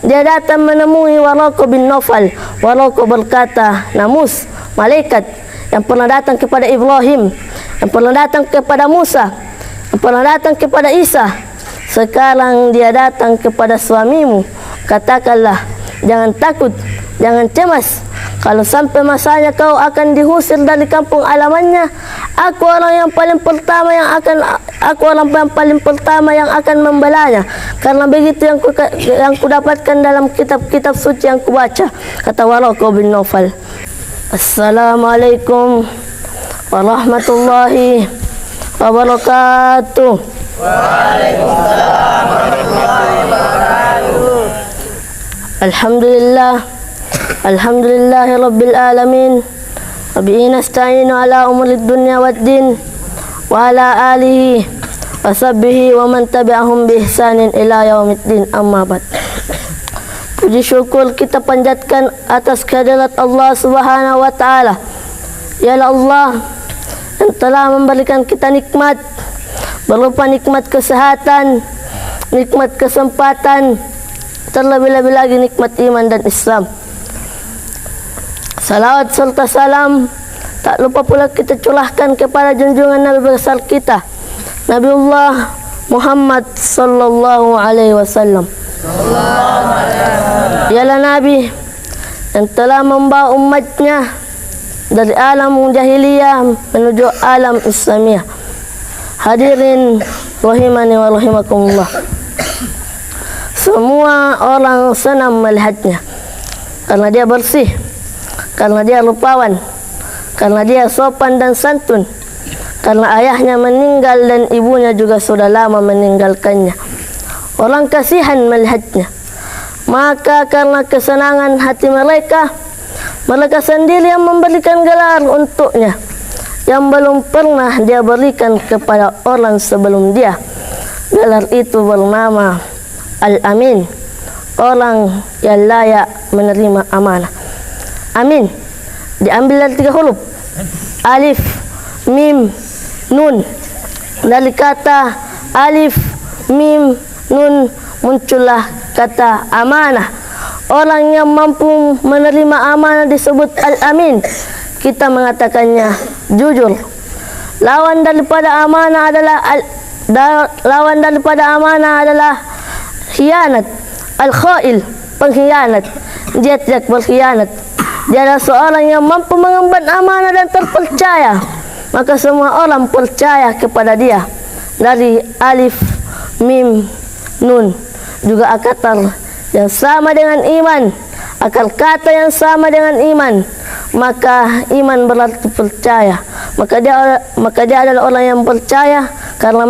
Dia datang menemui Waraqah bin Nawfal. Waraqah berkata, Namus, malaikat yang pernah datang kepada Ibrahim, yang pernah datang kepada Musa, yang pernah datang kepada Isa, sekarang dia datang kepada suamimu. Katakanlah, jangan takut, jangan cemas. Kalau sampai masanya kau akan diusir dari kampung alamannya, aku orang yang paling pertama yang akan membelanya. Karena begitu yang ku dapatkan dalam kitab-kitab suci yang kubaca. Kata Waraqah bin Nawfal. Assalamualaikum warahmatullahi wabarakatuh. Waalaikumsalam warahmatullahi wabarakatuh. Alhamdulillahi rabbil alamin. Wabihi nasta'inu ala umurid dunya waddin. Wa ala alihi wa sahbihi wa man tabi'ahum bi ihsanin ila yaumiddin. Amma ba'd. Puji syukur kita panjatkan atas kehadirat Allah Subhanahu wa taala. Ialah Allah yang telah memberikan kita nikmat berupa nikmat kesehatan, nikmat kesempatan, terlebih-lebih lagi nikmat iman dan Islam. Salawat serta salam tak lupa pula kita curahkan kepada junjungan Nabi besar kita, Nabiullah Muhammad sallallahu alaihi wasallam. Ialah Nabi yang telah membawa umatnya dari alam jahiliyah menuju alam Islamiyah. Hadirin rahimani wa rahimakumullah. Semua orang senang melihatnya karena dia bersih, karena dia rupawan, karena dia sopan dan santun, karena ayahnya meninggal dan ibunya juga sudah lama meninggalkannya. Orang kasihan melihatnya. Maka karena kesenangan hati mereka, mereka sendiri yang memberikan gelar untuknya yang belum pernah dia berikan kepada orang sebelum dia. Gelar itu bernama Al-Amin, orang yang layak menerima amanah. Amin diambil dari 3 huruf, alif, mim, nun. Dari kata alif, mim, nun muncullah kata amanah. Orang yang mampu menerima amanah disebut Al-Amin. Kita mengatakannya jujur. Lawan daripada amanah adalah khianat. Al-khail, pengkhianat. Dia tidak berkhianat. Dia adalah seorang yang mampu mengemban amanah dan terpercaya. Maka semua orang percaya kepada dia. Dari alif, mim, nun. Juga akar yang sama dengan iman, akar kata yang sama dengan iman. Maka iman berarti percaya. Maka dia adalah orang yang percaya karena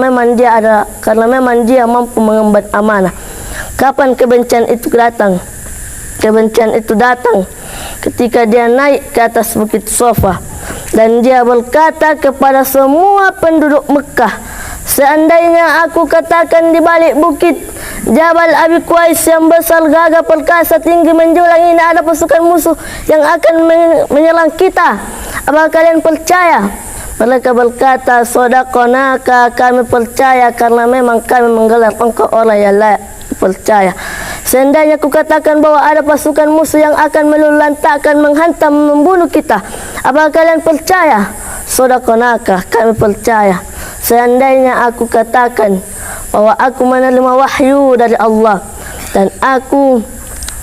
memang dia mampu mengemban amanah. Kapan kebencian itu datang? Kebencian itu datang ketika dia naik ke atas bukit Safa dan dia berkata kepada semua penduduk Mekah, seandainya aku katakan di balik bukit Jabal Abi Qais yang besar, gagah, perkasa, tinggi, menjulang ini ada pasukan musuh yang akan menyerang kita, apakah kalian percaya? Mereka berkata, sadaqanaka, kami percaya karena memang kami menggelar engkau orang yang layak percaya. Seandainya aku katakan bahwa ada pasukan musuh yang akan meluluhlantakkan, menghantam, membunuh kita, apakah kalian percaya? Sadaqanaka, kami percaya. Seandainya aku katakan bahwa aku menerima wahyu dari Allah dan aku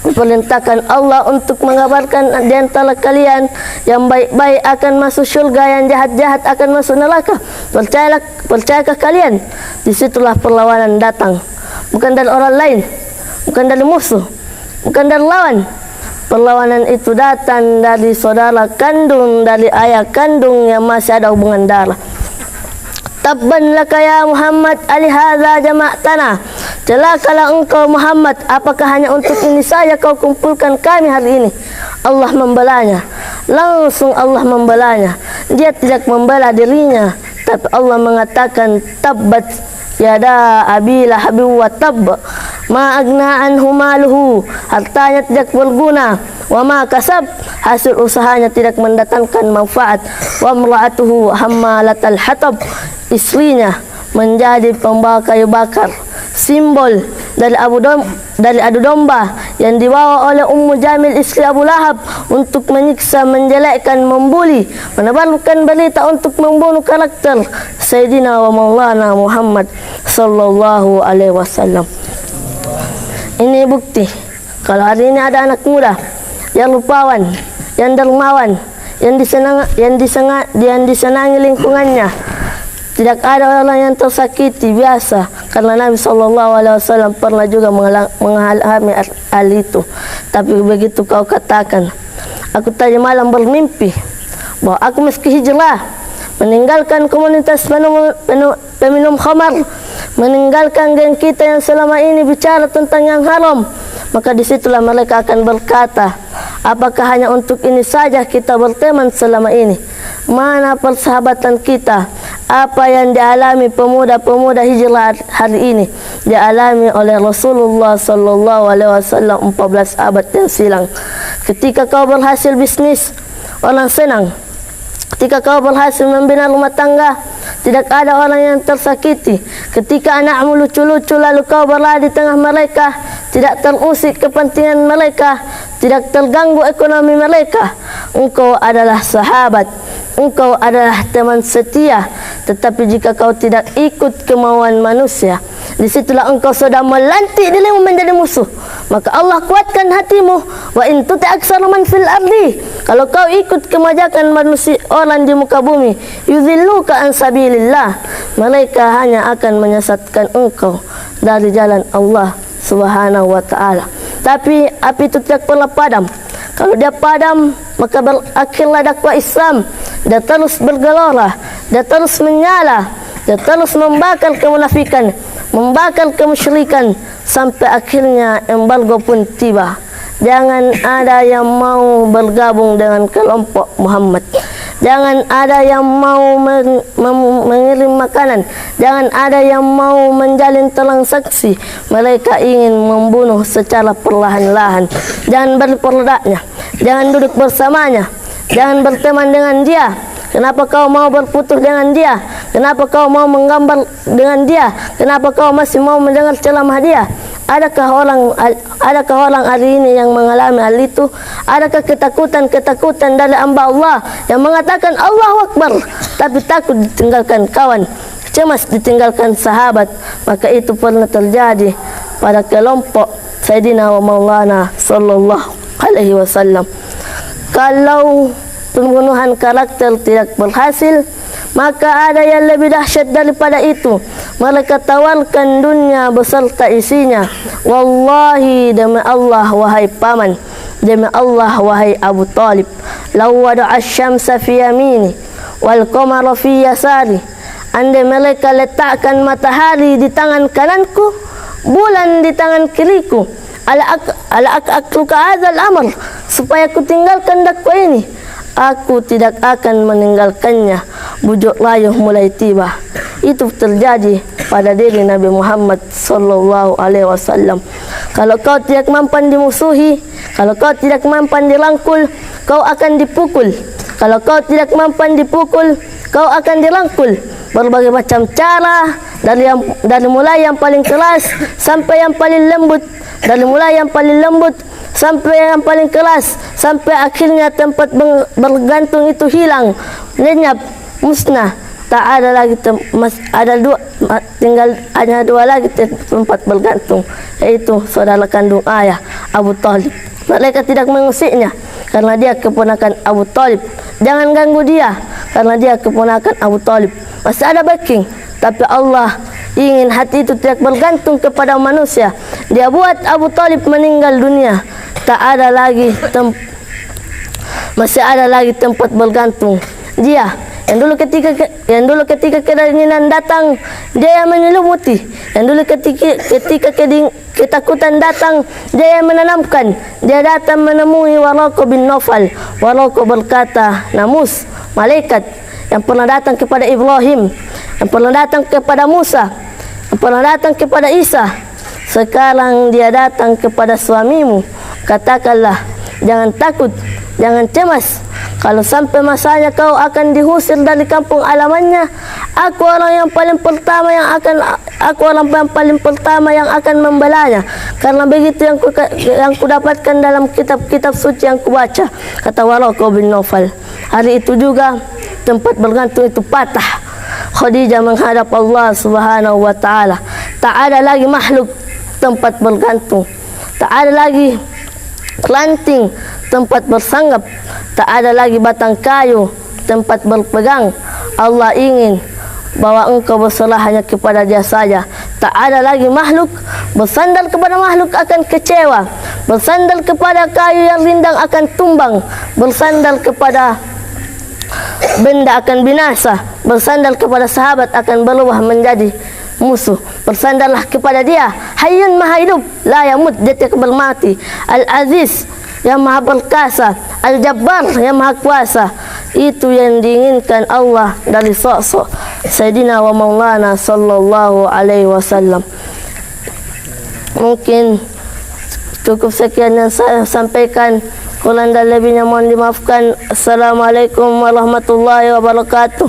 diperintahkan Allah untuk mengabarkan di antara kalian yang baik-baik akan masuk syurga, yang jahat-jahat akan masuk neraka, percayakah kalian? Disitulah perlawanan datang, bukan dari orang lain, bukan dari musuh, bukan dari lawan. Perlawanan itu datang dari saudara kandung, dari ayah kandung yang masih ada hubungan darah. Tabban laka ya Muhammad, alihadza jama'tana. Celakalah engkau Muhammad, apakah hanya untuk ini saja kau kumpulkan kami hari ini? Allah membelanya. Langsung Allah membelanya. Dia tidak membela dirinya, tapi Allah mengatakan tabbat yada abi lahab wa tabb ma agna anhu maluhu, hartanya tidak berguna, wa ma kasab, hasil usahanya tidak mendatangkan manfaat, wa imra'atuhu hammalatal hatab, istrinya menjadi pembawa kayu bakar. simbol dari adu domba yang dibawa oleh Ummu Jamil istri Abu Lahab untuk menyiksa, menjelekkan, membuli, menebarkan berita untuk membunuh karakter Sayyidina wa Maulana Muhammad sallallahu alaihi wasallam. Ini bukti kalau hari ini ada anak muda yang rupawan, yang dermawan, yang disenangi lingkungannya. Tidak ada orang yang tersakiti biasa, karena Nabi SAW pernah juga mengalami hal itu. Tapi begitu kau katakan, aku tadi malam bermimpi bahwa aku mesti hijrah, meninggalkan komunitas peminum khamar, meninggalkan geng kita yang selama ini bicara tentang yang haram. Maka disitulah mereka akan berkata, apakah hanya untuk ini saja kita berteman selama ini? Mana persahabatan kita? Apa yang dialami pemuda-pemuda hijrah hari ini dialami oleh Rasulullah sallallahu alaihi wasallam 14 abad yang silam. Ketika kau berhasil bisnis, orang senang. Ketika kau berhasil membina rumah tangga, tidak ada orang yang tersakiti. Ketika anakmu lucu-lucu lalu kau berada di tengah mereka, tidak terusik kepentingan mereka, tidak terganggu ekonomi mereka, engkau adalah sahabat, engkau adalah teman setia. Tetapi jika kau tidak ikut kemauan manusia, disitulah engkau sudah melantik dirimu menjadi musuh. Maka Allah kuatkan hatimu. Wa in tuti aktsara man fil ardi, kalau kau ikut kemajakan manusia orang di muka bumi, yudhilluka an sabilillah, mereka hanya akan menyesatkan engkau dari jalan Allah Subhanahu wa taala. Tapi api itu tidak pernah padam. Kalau dia padam, maka berakhirlah dakwah Islam. Dia terus bergelora, dia terus menyala, dia terus membakar kemunafikan, membakar kemusyrikan, sampai akhirnya embargo pun tiba. Jangan ada yang mau bergabung dengan kelompok Muhammad. Jangan ada yang mau mengirim makanan. Jangan ada yang mau menjalin transaksi. Mereka ingin membunuh secara perlahan-lahan. Jangan berperdaknya. Jangan duduk bersamanya. Jangan berteman dengan dia. Kenapa kau mau berputus dengan dia? Kenapa kau mau menggambar dengan dia? Kenapa kau masih mau mendengar ceramah dia? Adakah orang hari ini yang mengalami hal itu? Adakah ketakutan dari hamba Allah yang mengatakan Allahu Akbar, tapi takut ditinggalkan kawan, cemas ditinggalkan sahabat? Maka itu pernah terjadi pada kelompok Sayyidina wa Maulana sallallahu alaihi wasallam. Kalau pembunuhan karakter tidak berhasil, maka ada yang lebih dahsyat daripada itu. Mereka tawarkan dunia beserta isinya. Wallahi, demi Allah wahai paman, demi Allah wahai Abu Talib, law wada'a asy-syamsa fi yamini wal qamara fi yasari, andai mereka letakkan matahari di tangan kananku, bulan di tangan kiriku, ala akluka hadzal amr, supaya aku tinggalkan dakwah ini, aku tidak akan meninggalkannya. Bujuk rayuh mulai tiba. Itu terjadi pada diri Nabi Muhammad sallallahu alaihi wasallam. Kalau kau tidak mampan dimusuhi, kalau kau tidak mampan dirangkul, kau akan dipukul. Kalau kau tidak mampan dipukul, kau akan dirangkul. Berbagai macam cara, dari mulai yang paling keras sampai yang paling lembut, dari mulai yang paling lembut sampai yang paling keras, sampai akhirnya tempat bergantung itu hilang, lenyap, musnah. Tak ada lagi tinggal hanya dua lagi tempat bergantung, yaitu saudara kandung ayah Abu Talib. Mereka tidak mengusiknya karena dia keponakan Abu Talib. Jangan ganggu dia karena dia keponakan Abu Talib. Masih ada backing, tapi Allah ingin hati itu tidak bergantung kepada manusia. Dia buat Abu Talib meninggal dunia. Tak ada lagi masih ada lagi tempat bergantung dia. Yang dulu ketika keinginan datang, dia yang menyelimuti. Yang dulu ketika ketakutan datang, dia yang menanamkan. Dia datang menemui Waraqah bin Nawfal. Waraqah berkata, Namus, malaikat yang pernah datang kepada Ibrahim, yang pernah datang kepada Musa, yang pernah datang kepada Isa, sekarang dia datang kepada suamimu. Katakanlah, jangan takut, jangan cemas. Kalau sampai masanya kau akan diusir dari kampung alamannya, aku orang yang paling pertama yang akan aku orang yang paling pertama yang akan membalanya, karena begitu yang kudapatkan dalam kitab-kitab suci yang kubaca, kata Waraqah bin Naufal. Hari itu juga tempat bergantung itu patah. Khadijah menghadap Allah Subhanahu wa taala. Tak ada lagi makhluk tempat bergantung, tak ada lagi ranting tempat bersanggap, tak ada lagi batang kayu tempat berpegang. Allah ingin bahwa engkau berserah hanya kepada Dia saja. Tak ada lagi makhluk. Bersandar kepada makhluk akan kecewa, bersandar kepada kayu yang rindang akan tumbang, bersandar kepada benda akan binasa, bersandar kepada sahabat akan berubah menjadi musuh. Bersandarlah kepada Dia, Hayyun Maha Hidup, la yamut, Dia tidak bermati, Al-Aziz yang Maha Perkasa, Al-Jabbar yang Maha Kuasa. Itu yang diinginkan Allah dari sosok Sayyidina wa Maulana sallallahu alaihi wasallam. Mungkin cukup sekian yang saya sampaikan. Kurang dan lebihnya mohon dimaafkan. Assalamualaikum warahmatullahi wabarakatuh.